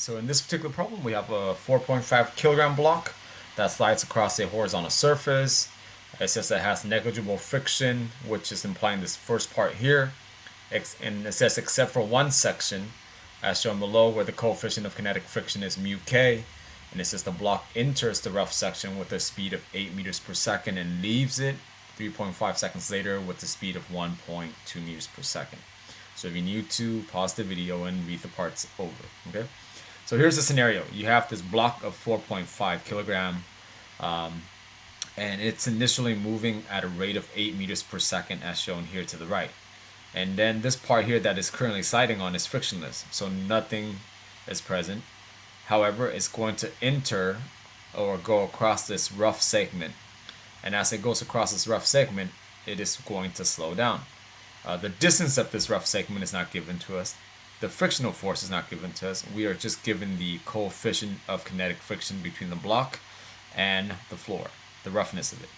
So in this particular problem, we have a 4.5 kilogram block that slides across a horizontal surface. It says that it has negligible friction, which is implying this first part here. And it says except for one section, as shown below, where the coefficient of kinetic friction is mu k. And it says the block enters the rough section with a speed of 8 meters per second and leaves it 3.5 seconds later with the speed of 1.2 meters per second. So if you need to, pause the video and read the parts over, okay? So here's the scenario. You have this block of 4.5 kilogram, and it's initially moving at a rate of 8 meters per second as shown here to the right. And then this part here that is currently sliding on is frictionless, so nothing is present. However, it's going to enter or go across this rough segment. And as it goes across this rough segment, it is going to slow down. The distance of this rough segment is not given to us. The frictional force is not given to us. We are just given the coefficient of kinetic friction between the block and the floor, the roughness of it.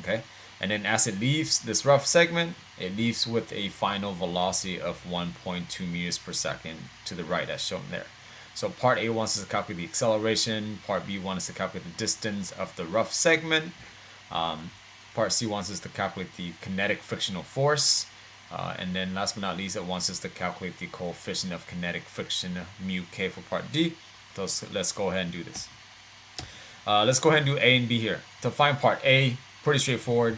Okay, and then as it leaves this rough segment, it leaves with a final velocity of 1.2 meters per second to the right as shown there. So part A wants us to calculate the acceleration, part B wants us to calculate the distance of the rough segment, part C wants us to calculate the kinetic frictional force, and then last but not least, it wants us to calculate the coefficient of kinetic friction, mu k, for part D. So let's go ahead and do this. Let's go ahead and do A and B here. To find part A, pretty straightforward.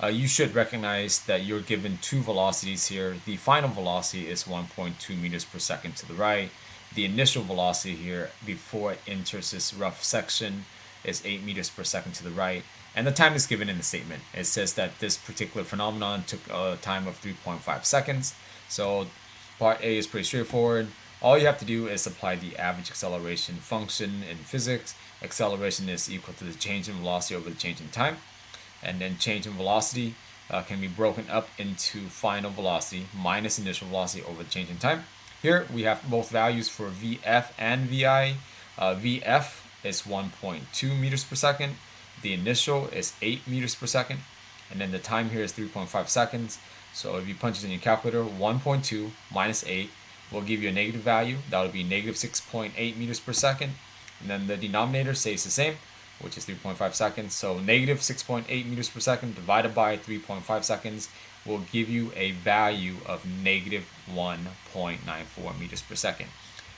You should recognize that you're given two velocities here. The final velocity is 1.2 meters per second to the right. The initial velocity here before it enters this rough section is 8 meters per second to the right. And the time is given in the statement. It says that this particular phenomenon took a time of 3.5 seconds. So part A is pretty straightforward. All you have to do is apply the average acceleration function in physics. Acceleration is equal to the change in velocity over the change in time. And then change in velocity can be broken up into final velocity minus initial velocity over the change in time. Here we have both values for VF and VI. VF is 1.2 meters per second. The initial is 8 meters per second. And then the time here is 3.5 seconds. So if you punch it in your calculator, 1.2 minus 8 will give you a negative value. That would be negative 6.8 meters per second. And then the denominator stays the same, which is 3.5 seconds. So negative 6.8 meters per second divided by 3.5 seconds will give you a value of negative 1.94 meters per second.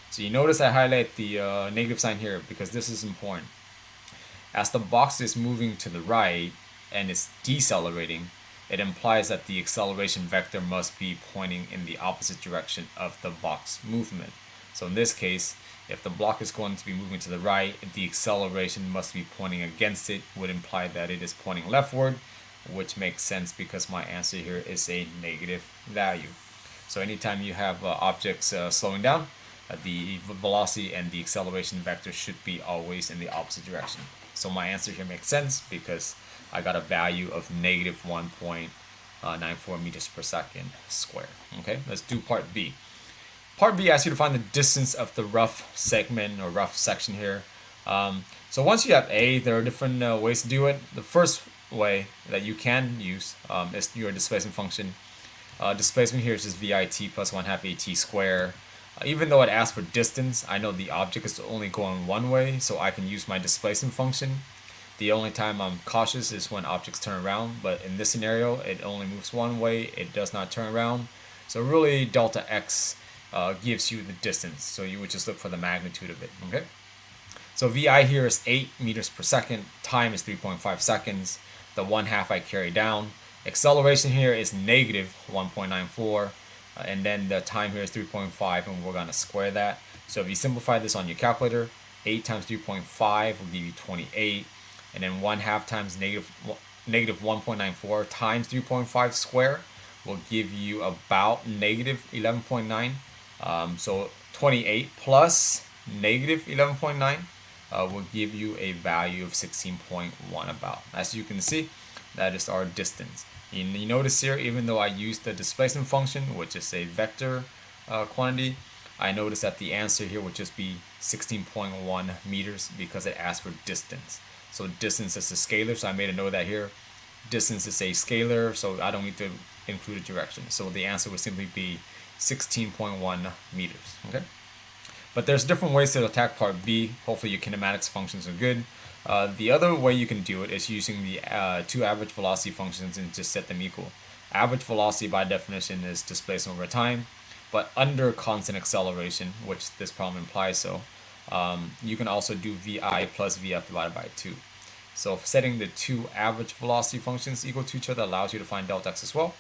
So you notice I highlight the negative sign here because this is important. As the box is moving to the right and is decelerating, it implies that the acceleration vector must be pointing in the opposite direction of the box movement. So in this case, if the block is going to be moving to the right, the acceleration must be pointing against it, would imply that it is pointing leftward, which makes sense because my answer here is a negative value. So anytime you have objects slowing down, the velocity and the acceleration vector should be always in the opposite direction. So my answer here makes sense because I got a value of negative 1.94 meters per second squared. Okay, let's do part B. Part B asks you to find the distance of the rough segment or rough section here. So once you have A, there are different ways to do it. The first way that you can use is your displacement function. Displacement here is just VIT plus 1/2 AT squared. Even though it asks for distance, I know the object is only going one way, so I can use my displacement function. The only time I'm cautious is when objects turn around, but in this scenario, it only moves one way, it does not turn around. So really, delta x gives you the distance, so you would just look for the magnitude of it, okay? So VI here is 8 meters per second, time is 3.5 seconds, the 1/2 I carry down. Acceleration here is negative 1.94. And then the time here is 3.5, and we're going to square that. So if you simplify this on your calculator, 8 times 3.5 will give you 28. And then 1/2 times negative 1.94 times 3.5 square will give you about negative 11.9. So 28 plus negative 11.9 will give you a value of 16.1 about. As you can see, that is our distance. You notice here, even though I used the displacement function, which is a vector quantity, I notice that the answer here would just be 16.1 meters because it asks for distance. So distance is a scalar, so I made a note of that here. Distance is a scalar, so I don't need to include a direction. So the answer would simply be 16.1 meters. Okay. But there's different ways to attack part B. Hopefully your kinematics functions are good. The other way you can do it is using the two average velocity functions and just set them equal. Average velocity by definition is displacement over time, but under constant acceleration, which this problem implies so, you can also do VI plus VF divided by 2. So setting the two average velocity functions equal to each other allows you to find delta x as well.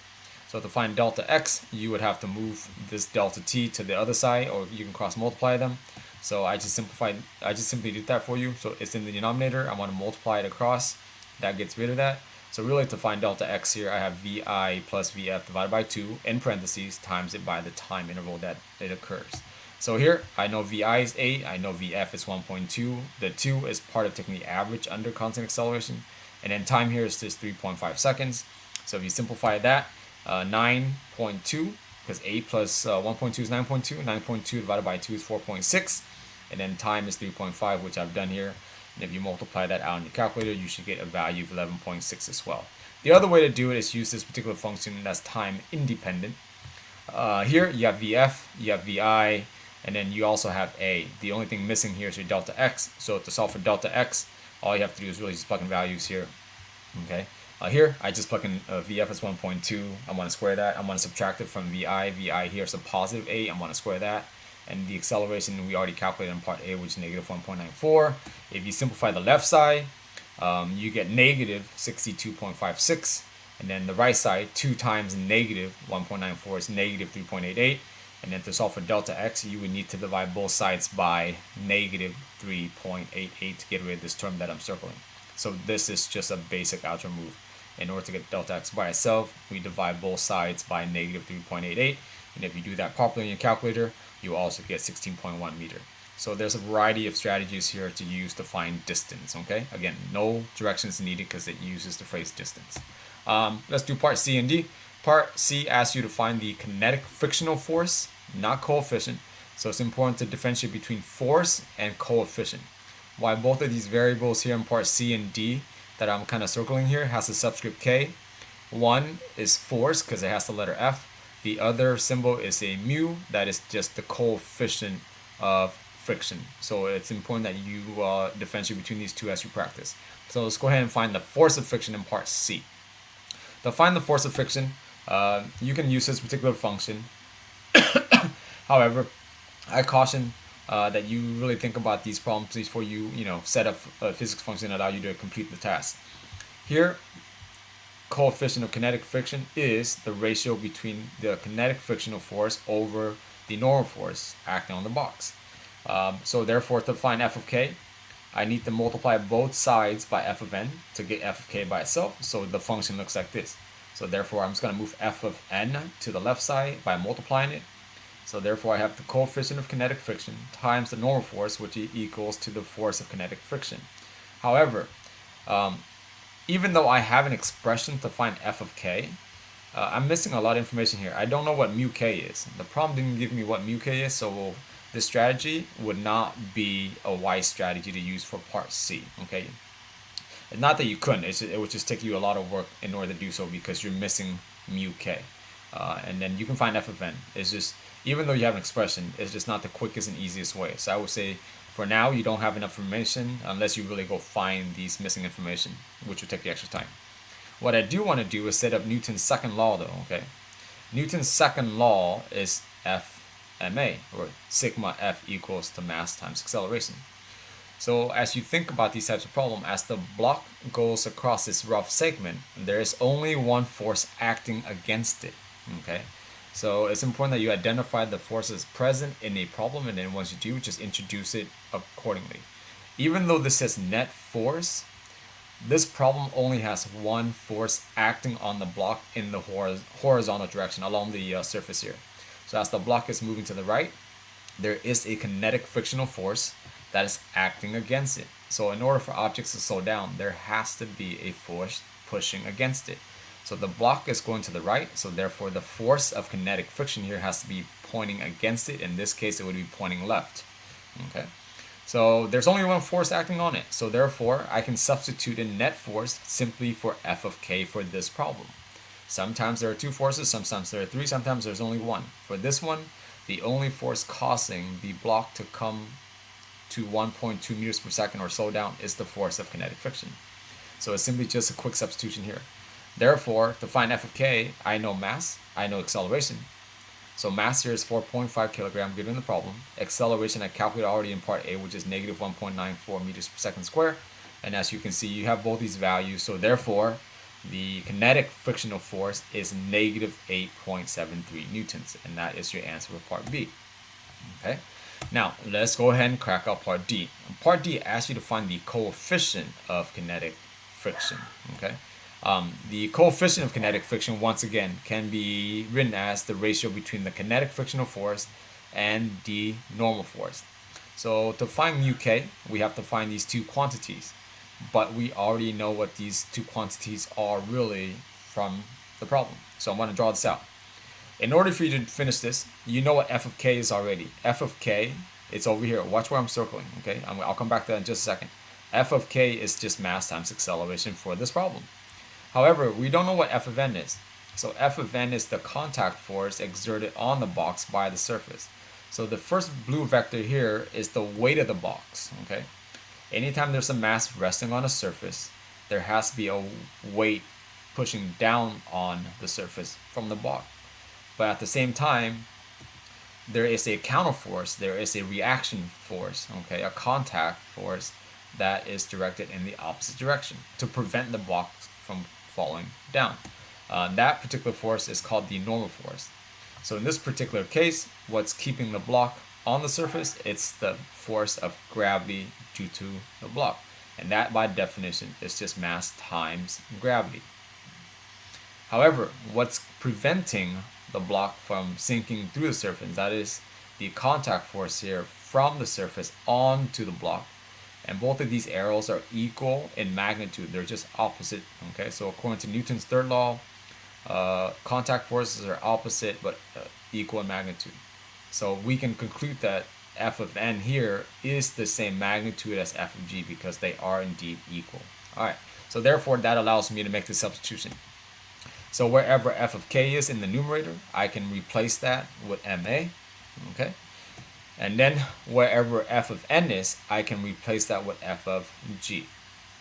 So to find delta x, you would have to move this delta t to the other side, or you can cross multiply them. So I just simply did that for you. So it's in the denominator. I want to multiply it across. That gets rid of that. So really to find delta x here, I have VI plus VF divided by 2 in parentheses times it by the time interval that it occurs. So here, I know VI is 8, I know VF is 1.2. The 2 is part of taking the average under constant acceleration. And then time here is just 3.5 seconds. So if you simplify that, 9.2, because 8 plus 1.2 is 9.2. 9.2 divided by 2 is 4.6. And then time is 3.5, which I've done here. And if you multiply that out in your calculator, you should get a value of 11.6 as well. The other way to do it is use this particular function that's time independent. Here you have VF, you have VI, and then you also have A. The only thing missing here is your delta x. So to solve for delta x, all you have to do is really just plug in values here. Okay. Here, I just plug in VF as 1.2. I want to square that. I want to subtract it from VI. VI here is a positive 8. I want to square that. And the acceleration we already calculated in part A, which is negative 1.94. If you simplify the left side, you get negative 62.56. And then the right side, 2 times negative 1.94 is negative 3.88. And then to solve for delta x, you would need to divide both sides by negative 3.88 to get rid of this term that I'm circling. So this is just a basic algebra move. In order to get delta x by itself, we divide both sides by negative 3.88. And if you do that properly in your calculator, you also get 16.1 meter. So there's a variety of strategies here to use to find distance, okay? Again, no directions needed because it uses the phrase distance. Let's do part C and D. Part C asks you to find the kinetic frictional force, not coefficient. So it's important to differentiate between force and coefficient. Why both of these variables here in part C and D that I'm kind of circling here has a subscript K. One is force because it has the letter F. The other symbol is a mu, that is just the coefficient of friction. So it's important that you differentiate between these two as you practice. So let's go ahead and find the force of friction in part C. To find the force of friction, you can use this particular function. However, I caution that you really think about these problems before you set up a physics function that allow you to complete the task. Here, coefficient of kinetic friction is the ratio between the kinetic frictional force over the normal force acting on the box. So therefore, to find f of k, I need to multiply both sides by f of n to get f of k by itself. So the function looks like this. So therefore, I'm just going to move f of n to the left side by multiplying it. So therefore, I have the coefficient of kinetic friction times the normal force, which equals to the force of kinetic friction. However, even though I have an expression to find f of k, I'm missing a lot of information here. I don't know what mu k is. The problem didn't give me what mu k is, so this strategy would not be a wise strategy to use for part C. Okay, it's not that you couldn't. It would just take you a lot of work in order to do so because you're missing mu k. And then you can find f of n. It's just, even though you have an expression, it's just not the quickest and easiest way. So I would say, for now, you don't have enough information unless you really go find these missing information, which will take the extra time. What I do want to do is set up Newton's second law, though. Okay, Newton's second law is FMA, or sigma F equals to mass times acceleration. So as you think about these types of problems, as the block goes across this rough segment, there is only one force acting against it. Okay. So it's important that you identify the forces present in a problem, and then once you do, just introduce it accordingly. Even though this says net force, this problem only has one force acting on the block in the horizontal direction along the surface here. So as the block is moving to the right, there is a kinetic frictional force that is acting against it. So in order for objects to slow down, there has to be a force pushing against it. So the block is going to the right, so therefore the force of kinetic friction here has to be pointing against it. In this case, it would be pointing left. Okay, so there's only one force acting on it. So therefore, I can substitute in net force simply for f of k for this problem. Sometimes there are two forces, sometimes there are three, sometimes there's only one. For this one, the only force causing the block to come to 1.2 meters per second or slow down is the force of kinetic friction. So it's simply just a quick substitution here. Therefore, to find f of k, I know mass, I know acceleration. So mass here is 4.5 kilogram given the problem. Acceleration I calculated already in part A, which is negative 1.94 meters per second square. And as you can see, you have both these values. So therefore, the kinetic frictional force is negative 8.73 newtons. And that is your answer for part B. Okay. Now, let's go ahead and crack out part D. Part D asks you to find the coefficient of kinetic friction. Okay. The coefficient of kinetic friction, once again, can be written as the ratio between the kinetic frictional force and the normal force. So to find mu k, we have to find these two quantities. But we already know what these two quantities are really from the problem. So I'm going to draw this out. In order for you to finish this, you know what f of k is already. F of k, it's over here. Watch where I'm circling, okay? I'll come back to that in just a second. F of k is just mass times acceleration for this problem. However, we don't know what f of n is. So f of n is the contact force exerted on the box by the surface. So the first blue vector here is the weight of the box, okay? Anytime there's a mass resting on a surface, there has to be a weight pushing down on the surface from the box. But at the same time, there is a counterforce, there is a reaction force, okay, a contact force that is directed in the opposite direction to prevent the box from falling down. That particular force is called the normal force. So in this particular case, what's keeping the block on the surface? It's the force of gravity due to the block. And that, by definition, is just mass times gravity. However, what's preventing the block from sinking through the surface, that is the contact force here from the surface onto the block. And both of these arrows are equal in magnitude. They're just opposite. Okay, so according to Newton's third law, contact forces are opposite but equal in magnitude. So we can conclude that f of n here is the same magnitude as f of g because they are indeed equal. Alright, so therefore that allows me to make the substitution. So wherever f of k is in the numerator, I can replace that with ma. Okay. And then wherever f of n is, I can replace that with f of g.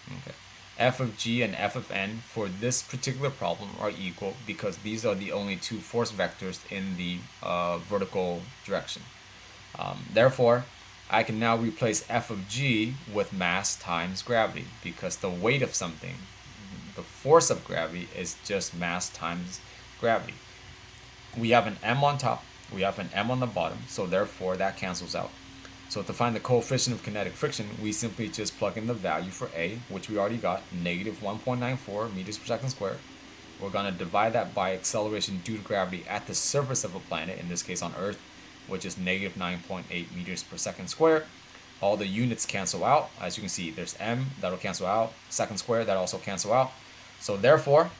Okay. F of g and f of n for this particular problem are equal because these are the only two force vectors in the vertical direction. Therefore, I can now replace f of g with mass times gravity because the weight of something, the force of gravity, is just mass times gravity. We have an m on top. We have an m on the bottom, so therefore that cancels out. So to find the coefficient of kinetic friction, we simply just plug in the value for A, which we already got, negative 1.94 meters per second squared. We're going to divide that by acceleration due to gravity at the surface of a planet, in this case on Earth, which is negative 9.8 meters per second squared. All the units cancel out. As you can see, there's m, that'll cancel out, second squared, that also cancel out. So therefore,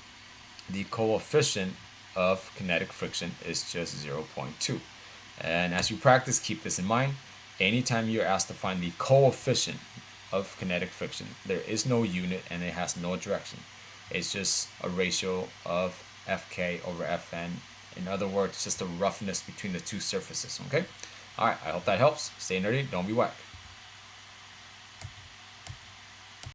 the coefficient of kinetic friction is just 0.2. And as you practice, keep this in mind. Anytime you're asked to find the coefficient of kinetic friction, there is no unit and it has no direction. It's just a ratio of Fk over Fn. In other words, just the roughness between the two surfaces, okay? Alright, I hope that helps. Stay nerdy, don't be whack.